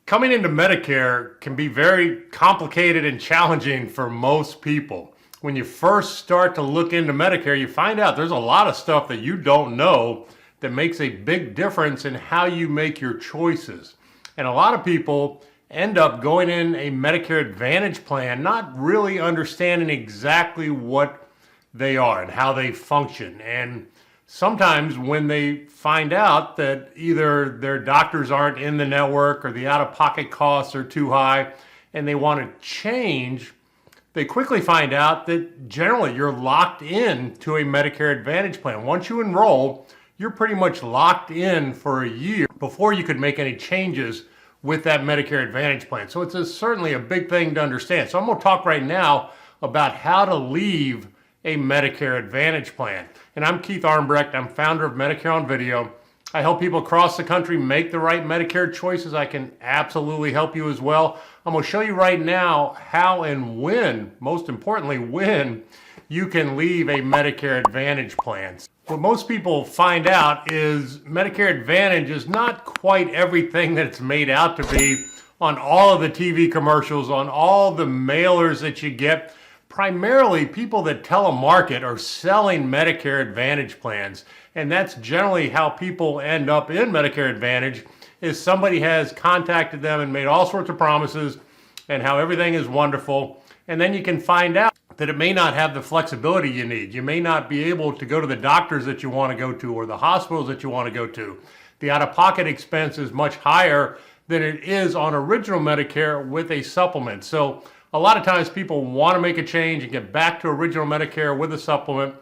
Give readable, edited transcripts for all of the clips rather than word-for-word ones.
Coming into Medicare can be very complicated and challenging for most people. When you first start to look into Medicare, you find out there's a lot of stuff that you don't know that makes a big difference in how you make your choices. And a lot of people end up going in a Medicare Advantage plan not really understanding exactly what they are and how they function. And sometimes when they find out that either their doctors aren't in the network or the out-of-pocket costs are too high and they want to change, they quickly find out that generally you're locked in to a Medicare Advantage plan. Once you enroll, you're pretty much locked in for a year before you could make any changes with that Medicare Advantage plan. So it's certainly a big thing to understand. So I'm going to talk right now about how to leave a Medicare Advantage plan. And I'm Keith Armbrecht. I'm founder of Medicare on Video. I help people across the country make the right Medicare choices. I can absolutely help you as well. I'm going to show you right now how and when, most importantly, when you can leave a Medicare Advantage plan. What most people find out is Medicare Advantage is not quite everything that it's made out to be on all of the TV commercials, on all the mailers that you get. Primarily, people that telemarket are selling Medicare Advantage plans, and that's generally how people end up in Medicare Advantage, is somebody has contacted them and made all sorts of promises and how everything is wonderful, and then you can find out that it may not have the flexibility you need. You may not be able to go to the doctors that you want to go to or the hospitals that you want to go to. The out-of-pocket expense is much higher than it is on original Medicare with a supplement. So a lot of times people want to make a change and get back to original Medicare with a supplement,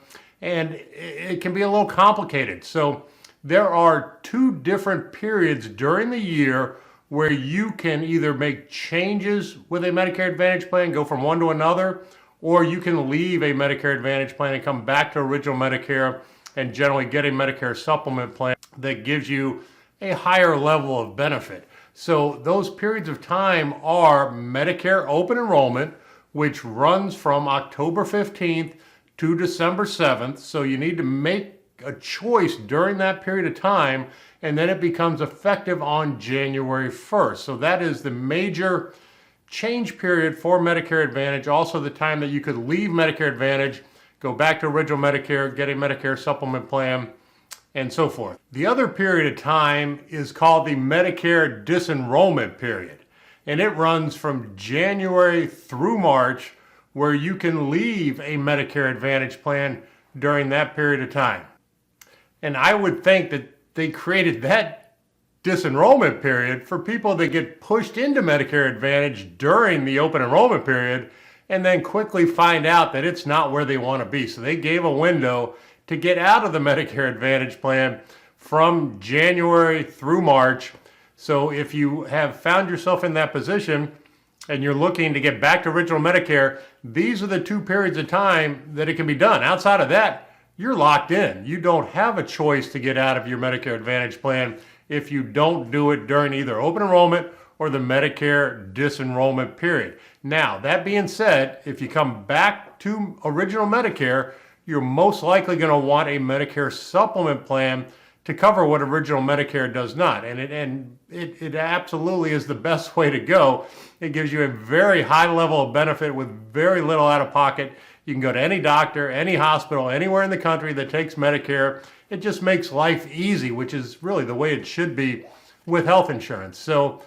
and it can be a little complicated. So there are two different periods during the year where you can either make changes with a Medicare Advantage plan, go from one to another, or you can leave a Medicare Advantage plan and come back to original Medicare and generally get a Medicare supplement plan that gives you a higher level of benefit. So those periods of time are Medicare open enrollment, which runs from October 15th to December 7th. So you need to make a choice during that period of time, and then it becomes effective on January 1st. So that is the major change period for Medicare Advantage. Also the time that you could leave Medicare Advantage, go back to original Medicare, get a Medicare supplement plan, and so forth. The other period of time is called the Medicare disenrollment period, and it runs from January through March, where you can leave a Medicare Advantage plan during that period of time. And I would think that they created that disenrollment period for people that get pushed into Medicare Advantage during the open enrollment period and then quickly find out that it's not where they want to be. So they gave a window to get out of the Medicare Advantage plan from January through March. So if you have found yourself in that position and you're looking to get back to original Medicare, these are the two periods of time that it can be done. Outside of that, you're locked in. You don't have a choice to get out of your Medicare Advantage plan if you don't do it during either open enrollment or the Medicare disenrollment period. Now, that being said, if you come back to original Medicare, you're most likely going to want a Medicare supplement plan to cover what original Medicare does not. And it absolutely is the best way to go. It gives you a very high level of benefit with very little out of pocket. You can go to any doctor, any hospital, anywhere in the country that takes Medicare. It just makes life easy, which is really the way it should be with health insurance. So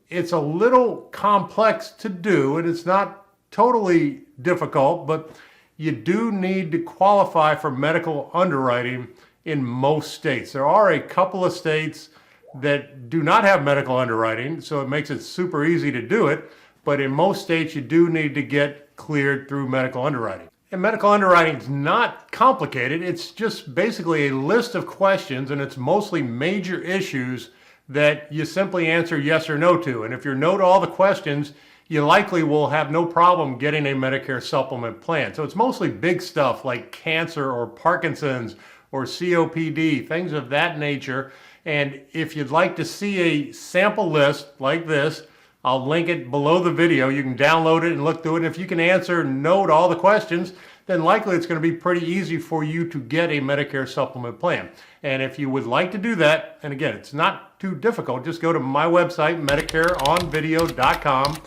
it's a little complex to do, and it's not totally difficult, but you do need to qualify for medical underwriting in most states. There are a couple of states that do not have medical underwriting, so it makes it super easy to do it, but in most states you do need to get cleared through medical underwriting. And medical underwriting is not complicated. It's just basically a list of questions, and it's mostly major issues that you simply answer yes or no to. And if you're no to all the questions, you likely will have no problem getting a Medicare supplement plan. So it's mostly big stuff like cancer or Parkinson's or COPD, things of that nature. And if you'd like to see a sample list like this, I'll link it below the video. You can download it and look through it. And if you can answer no to all the questions, then likely it's going to be pretty easy for you to get a Medicare supplement plan. And if you would like to do that, and again, it's not too difficult, just go to my website, MedicareOnVideo.com,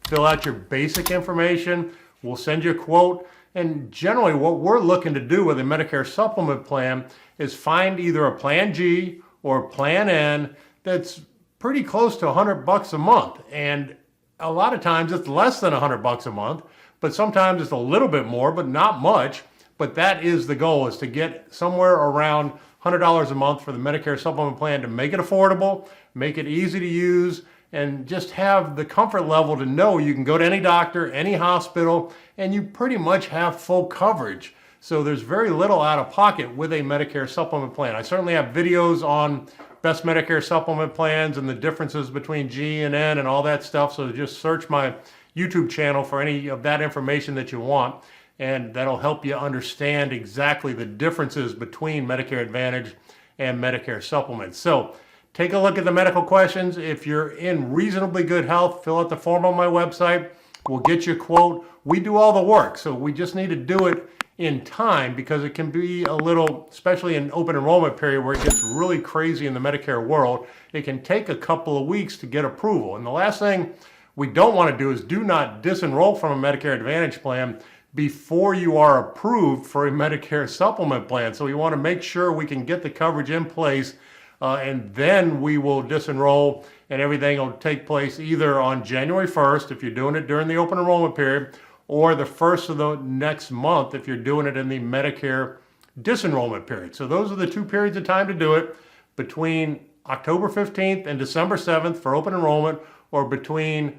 fill out your basic information, we'll send you a quote. And generally what we're looking to do with a Medicare supplement plan is find either a Plan G or a Plan N that's pretty close to $100 a month. And a lot of times it's less than $100 a month, but sometimes it's a little bit more, but not much. But that is the goal, is to get somewhere around $100 a month for the Medicare supplement plan to make it affordable, make it easy to use, and just have the comfort level to know you can go to any doctor, any hospital, and you pretty much have full coverage. So there's very little out of pocket with a Medicare supplement plan. I certainly have videos on best Medicare supplement plans and the differences between G and N and all that stuff. So just search my YouTube channel for any of that information that you want, and that'll help you understand exactly the differences between Medicare Advantage and Medicare supplements. So take a look at the medical questions. If you're in reasonably good health, fill out the form on my website. We'll get you a quote. We do all the work, so we just need to do it in time, because it can be a little, especially in open enrollment period where it gets really crazy in the Medicare world, it can take a couple of weeks to get approval. And the last thing we don't want to do is do not disenroll from a Medicare Advantage plan before you are approved for a Medicare supplement plan. So we want to make sure we can get the coverage in place, and then we will disenroll, and everything will take place either on January 1st if you're doing it during the open enrollment period, or the first of the next month if you're doing it in the Medicare disenrollment period. So those are the two periods of time to do it, between October 15th and December 7th for open enrollment, or between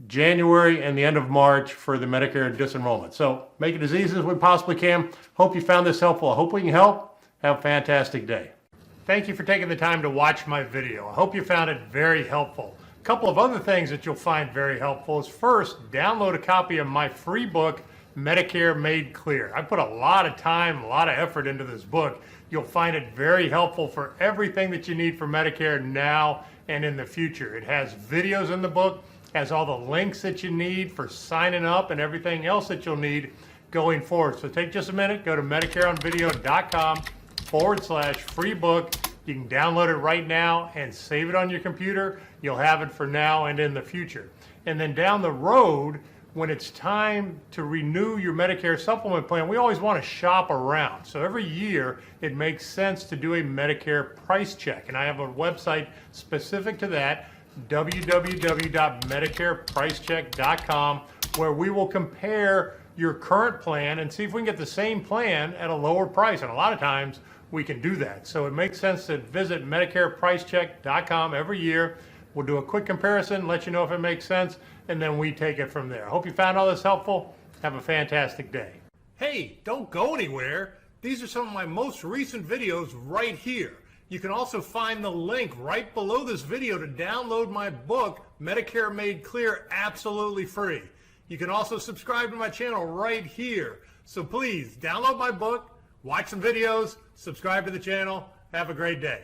January and the end of March for the Medicare disenrollment. So make it as easy as we possibly can. Hope you found this helpful. I hope we can help. Have a fantastic day. Thank you for taking the time to watch my video. I hope you found it very helpful. A couple of other things that you'll find very helpful is, first, download a copy of my free book, Medicare Made Clear. I put a lot of time, a lot of effort into this book. You'll find it very helpful for everything that you need for Medicare now and in the future. It has videos in the book, has all the links that you need for signing up and everything else that you'll need going forward. So take just a minute, go to MedicareOnVideo.com/free book. You can download it right now and save it on your computer. You'll have it for now and in the future. And then down the road, when it's time to renew your Medicare supplement plan, we always want to shop around. So every year, it makes sense to do a Medicare price check. And I have a website specific to that, www.medicarepricecheck.com, where we will compare your current plan and see if we can get the same plan at a lower price. And a lot of times we can do that. So it makes sense to visit medicarepricecheck.com every year. We'll do a quick comparison, let you know if it makes sense, and then we take it from there. I hope you found all this helpful. Have a fantastic day. Hey, don't go anywhere. These are some of my most recent videos right here. You can also find the link right below this video to download my book, Medicare Made Clear, absolutely free. You can also subscribe to my channel right here. So please download my book, watch some videos, subscribe to the channel. Have a great day.